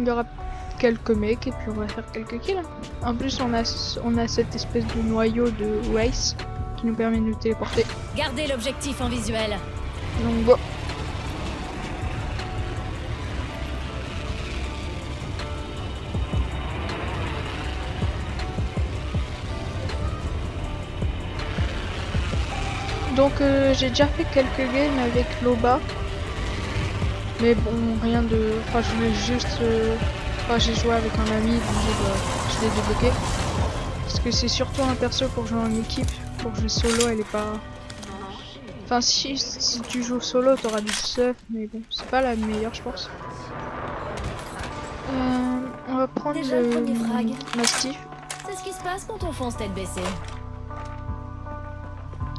Il y aura quelques mecs et puis on va faire quelques kills. En plus on a cette espèce de noyau de race qui nous permet de nous téléporter. Gardez l'objectif en visuel. Donc bon. Donc j'ai déjà fait quelques games avec Loba. Mais bon, rien de... Enfin, je voulais juste... Enfin, j'ai joué avec un ami, donc je l'ai débloqué. Parce que c'est surtout un perso pour jouer en équipe. Pour jouer solo, elle est pas... Enfin, si tu joues solo, t'auras du stuff, mais bon, c'est pas la meilleure, je pense. On va prendre Déjà le premier frag. Mastiff. C'est ce qui se passe quand on fonce tête baissée.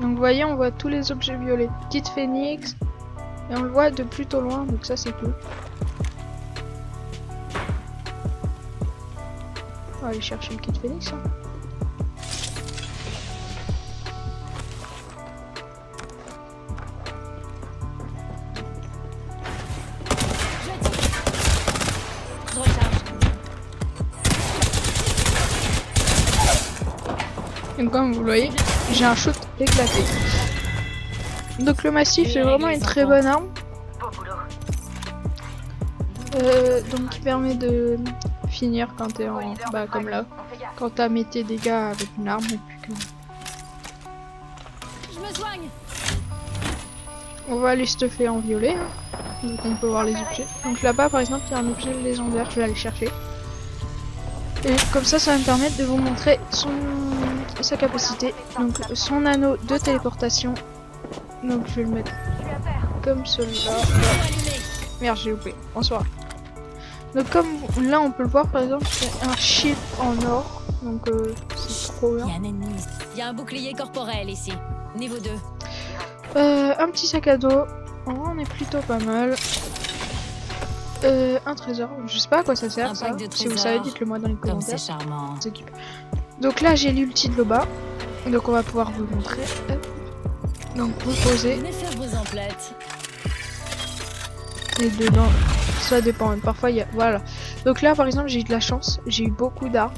Donc vous voyez, on voit tous les objets violets. Petite phénix. Et on le voit de plutôt loin, donc ça c'est cool. On va aller chercher le kit phénix. Hein. Je recharge. Et comme vous le voyez, j'ai un shoot éclaté. Donc le massif c'est vraiment une très bonne arme. Donc qui permet de finir quand t'es en... Bah comme là. Quand t'as mis tes dégâts avec une arme et puis que... Je me soigne. On va aller stuffer en violet. Hein. Donc on peut voir les objets. Donc là-bas par exemple il y a un objet légendaire, je vais aller chercher. Et comme ça va me permettre de vous montrer sa capacité. Donc son anneau de téléportation. Donc je vais le mettre comme celui-là. Merde, j'ai loupé. Bonsoir. Donc comme là on peut le voir par exemple, c'est un shield en or. Donc c'est trop bien. Il y a un ennemi. Il y a un bouclier corporel ici. Niveau 2. Un petit sac à dos. Oh, on est plutôt pas mal. Un trésor. Je sais pas à quoi ça sert ça. Si vous savez, dites-le moi dans les commentaires. C'est charmant. Donc là j'ai l'ulti de Loba. Donc on va pouvoir vous le montrer. Donc vous posez. Venez faire vos emplettes. Et dedans, ça dépend. Parfois il y a... Voilà. Donc là par exemple j'ai eu de la chance. J'ai eu beaucoup d'armes.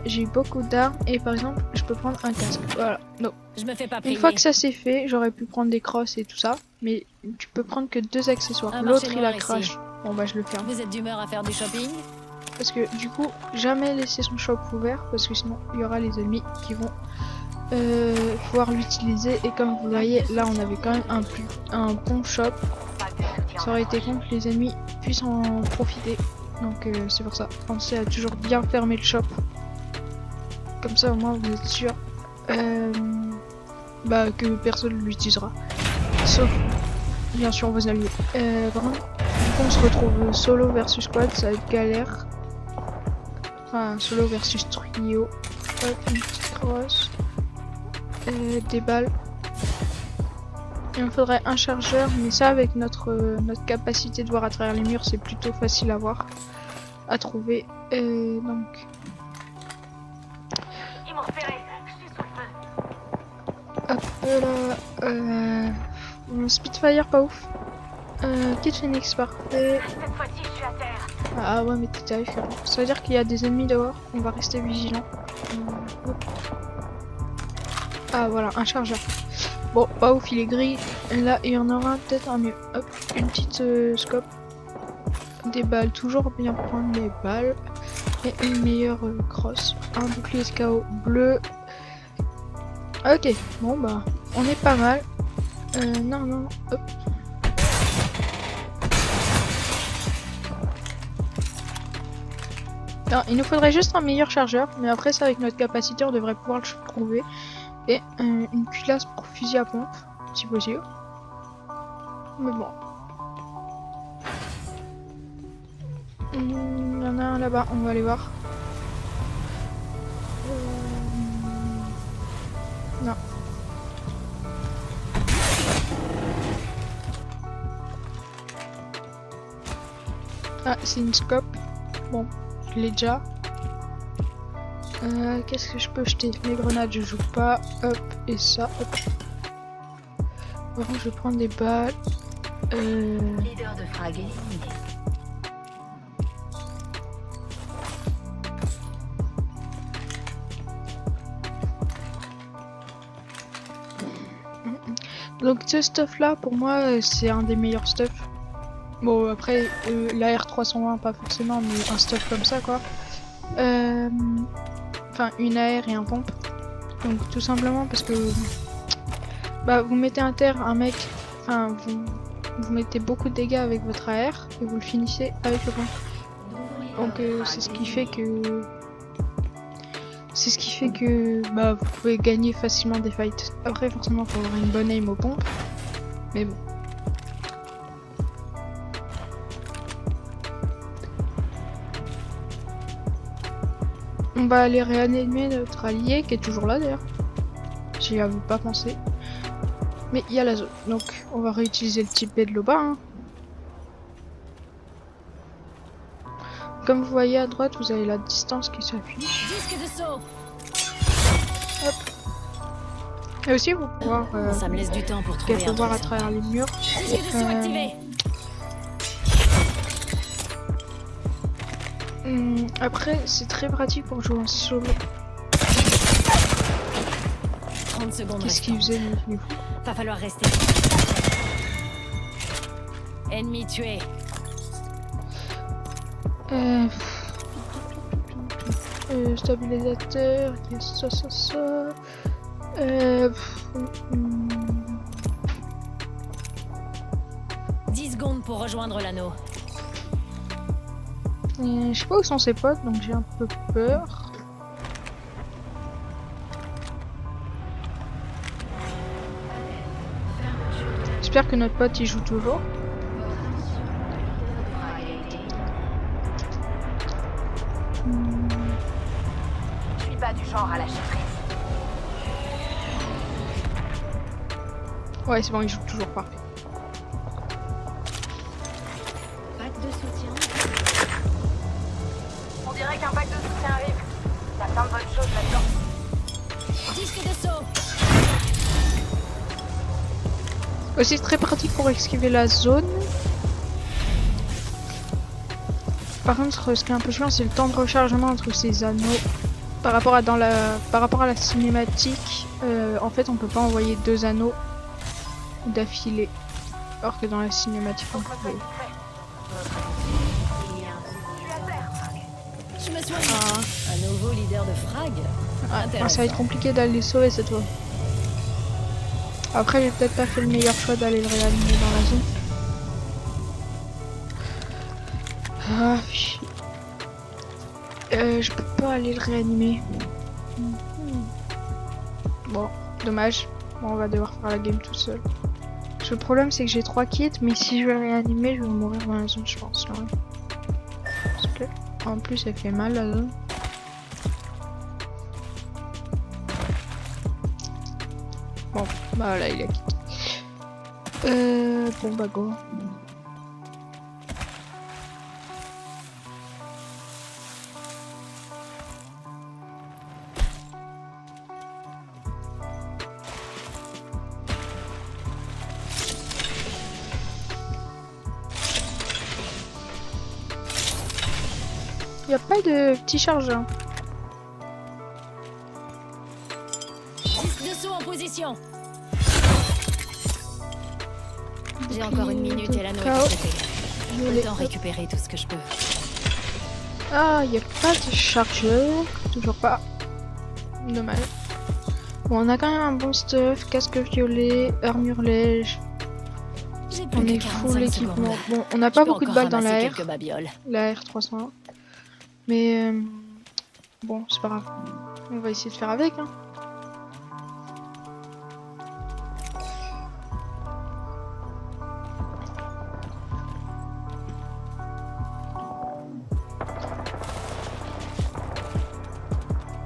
J'ai eu beaucoup d'armes et par exemple je peux prendre un casque. Voilà. Donc Je me fais pas prier. une fois que ça c'est fait, j'aurais pu prendre des crosses et tout ça. Mais tu peux prendre que 2 accessoires. L'autre il a crash. Bon bah je le ferme. Vous êtes d'humeur à faire du shopping? Parce que du coup jamais laisser son shop ouvert. Parce que sinon il y aura les ennemis qui vont pouvoir l'utiliser. Et comme vous voyez là on avait quand même un bon shop. Ça aurait été con que les ennemis puissent en profiter. Donc c'est pour ça. Pensez à toujours bien fermer le shop. Comme ça au moins vous êtes sûr bah, que personne ne l'utilisera. Sauf bien sûr vos alliés. Vraiment, du coup on se retrouve solo versus squad, ça va être galère. Enfin solo versus trio. Hop, une petite crosse. Des balles. Il me faudrait un chargeur, mais ça avec notre capacité de voir à travers les murs, c'est plutôt facile à voir, à trouver. Donc. Ils m'ont repéré, je suis sous le feu. Hop là. Spitfire pas ouf. Kit Phoenix parfait. Cette fois-ci, je suis à terre. Ah ouais, mais t'es terrifiant. Ça veut dire qu'il y a des ennemis dehors, on va rester vigilant. Ah voilà, un chargeur. Bon, pas ouf, il est gris. Là, il y en aura peut-être un mieux. Hop, une petite scope. Des balles, toujours bien prendre les balles. Et une meilleure crosse. Un bouclier SKO bleu. Ok, bon bah, on est pas mal. Non, hop. Non, il nous faudrait juste un meilleur chargeur. Mais après ça, avec notre capacité, on devrait pouvoir le trouver. Et une culasse pour fusil à pompe, si possible. Mais bon. Il y en a un là-bas, on va aller voir. Non. Ah, c'est une scope. Bon, je l'ai déjà. Qu'est-ce que je peux jeter? Les grenades je joue pas. Hop, et ça, hop. Bon, je vais prendre des balles. Leader de frag éliminé. Donc ce stuff là pour moi c'est un des meilleurs stuff. Bon après la R320 pas forcément mais un stuff comme ça quoi. Enfin une AR et un pompe. Donc tout simplement parce que bah vous mettez un terre un mec, enfin vous mettez beaucoup de dégâts avec votre AR et vous le finissez avec le pompe. Donc c'est ce qui fait que bah, vous pouvez gagner facilement des fights. Après forcément faut avoir une bonne aim aux pompes. Mais bon. On va aller réanimer notre allié qui est toujours là d'ailleurs. J'y avais pas pensé. Mais il y a la zone. Donc on va réutiliser le type B de l'OBA. Hein. Comme vous voyez à droite, vous avez la distance qui s'affiche. Disque de saut. Hop. Et aussi vous pouvez voir, Ça me laisse du temps pour trouver un voir à truc travers les murs. Disque de saut activé. Après, c'est très pratique pour jouer en solo. 30 secondes. Qu'est-ce qu'il faisait lui? Va falloir rester. Ennemi tué. Stabilisateur, il y a ça. 10 secondes pour rejoindre l'anneau. Je sais pas où sont ses potes, donc j'ai un peu peur. J'espère que notre pote il joue toujours. Je suis pas du genre à lâcher prise. Ouais, c'est bon, il joue toujours parfait. Pack de soutien. On dirait qu'un pack de soutien arrive. Il y a plein de bonnes choses là-dedans. Disque de saut. Aussi très pratique pour esquiver la zone. Par contre, ce qui est un peu chiant, c'est le temps de rechargement entre ces anneaux. Par rapport à la cinématique, en fait, on peut pas envoyer 2 anneaux d'affilée. Alors que dans la cinématique, on peut. Je me soigne. Ah. Un nouveau leader de frag. Ça va être compliqué d'aller les sauver cette fois. Après, j'ai peut-être pas fait le meilleur choix d'aller le réanimer dans la zone. Ah, je peux pas aller le réanimer. Bon, dommage. Bon, on va devoir faire la game tout seul. Le problème, c'est que j'ai 3 kits, mais si je vais le réanimer, je vais mourir dans la zone, je pense. Là, ouais. Parce que, en plus, elle fait mal la zone. Bon, bah là, il a quitté. Bon, bah go. Y a pas de petit chargeur. Disque de saut en position. J'ai encore une minute et l'anneau est complété. Autant récupérer tout ce que je peux. Ah, y a pas de chargeur. Toujours pas. Dommage. Bon, on a quand même un bon stuff. Casque violet, armure lège. J'ai On plus est que full 45 équipement. secondes. Bon, on n'a pas Je peux beaucoup de encore balles dans la ramasser R. quelques babioles. La R301. Mais bon, c'est pas grave. On va essayer de faire avec. Hein.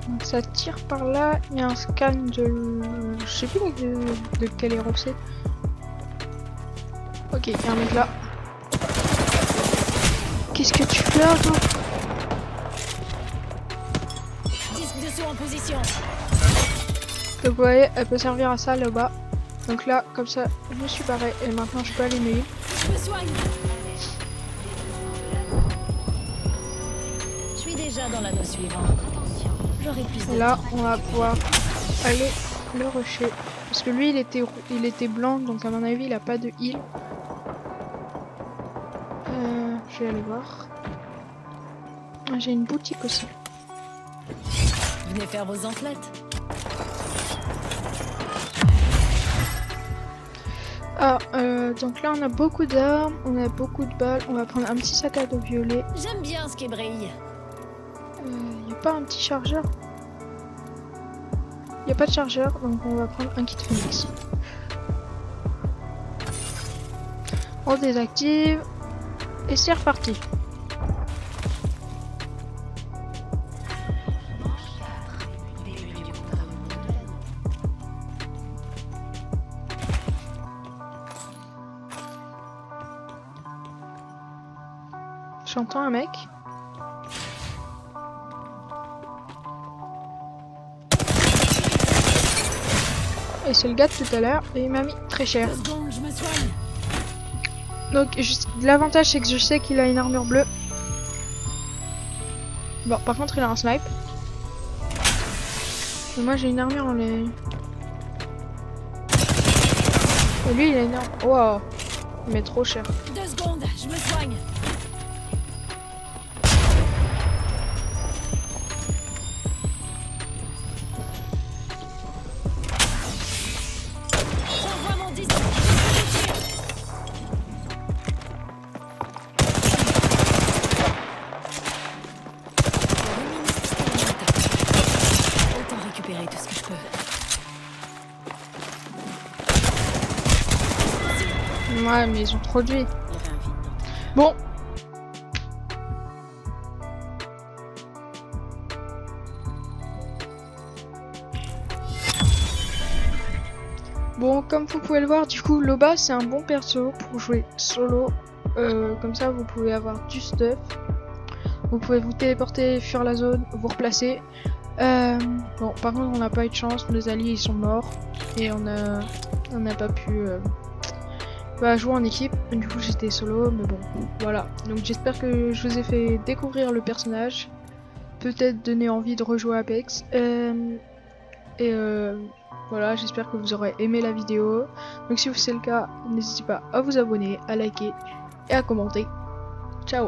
Donc ça tire par là. Il y a un scan de... Je sais plus de quel héros c'est. Ok, il y a un mec là. Qu'est-ce que tu fais là, toi? Disque de saut en position. Donc vous voyez, elle peut servir à ça là-bas. Donc là, comme ça, je me suis barré et maintenant je peux aller m'aider. Je me soigne. Je suis déjà dans l'anneau suivant. J'aurai plus de Là, temps. on va pouvoir aller le rusher. Parce que lui, il était blanc, donc à mon avis, il a pas de heal. Je vais aller voir. Ah, j'ai une boutique aussi. Venez faire vos emplettes. Ah, donc là, on a beaucoup d'armes, on a beaucoup de balles. On va prendre un petit sac à dos violet. J'aime bien ce qui brille. Y a pas un petit chargeur? Y a pas de chargeur, donc on va prendre un kit Phoenix. On désactive. Et c'est reparti. J'entends un mec. Et c'est le gars de tout à l'heure et il m'a mis très cher. 2 secondes, je me soigne. Donc l'avantage c'est que je sais qu'il a une armure bleue. Bon, par contre il a un snipe. Et moi j'ai une armure en les... Et lui il a une armure... Wow. Il met trop cher. 2 secondes, je me soigne. J'envoie mon disque. Autant récupérer tout ce que je peux. Ouais mais ils ont trop de vie. Il y avait un vide dans Bon. Bon, comme vous pouvez le voir, du coup, Loba c'est un bon perso pour jouer solo. Comme ça, vous pouvez avoir du stuff. Vous pouvez vous téléporter, fuir la zone, vous replacer. Bon, par contre, on n'a pas eu de chance. Nos alliés ils sont morts et on n'a pas pu jouer en équipe. Du coup, j'étais solo, mais bon, voilà. Donc, j'espère que je vous ai fait découvrir le personnage, peut-être donner envie de rejouer Apex. Voilà, j'espère que vous aurez aimé la vidéo. Donc si c'est le cas, n'hésitez pas à vous abonner, à liker et à commenter. Ciao!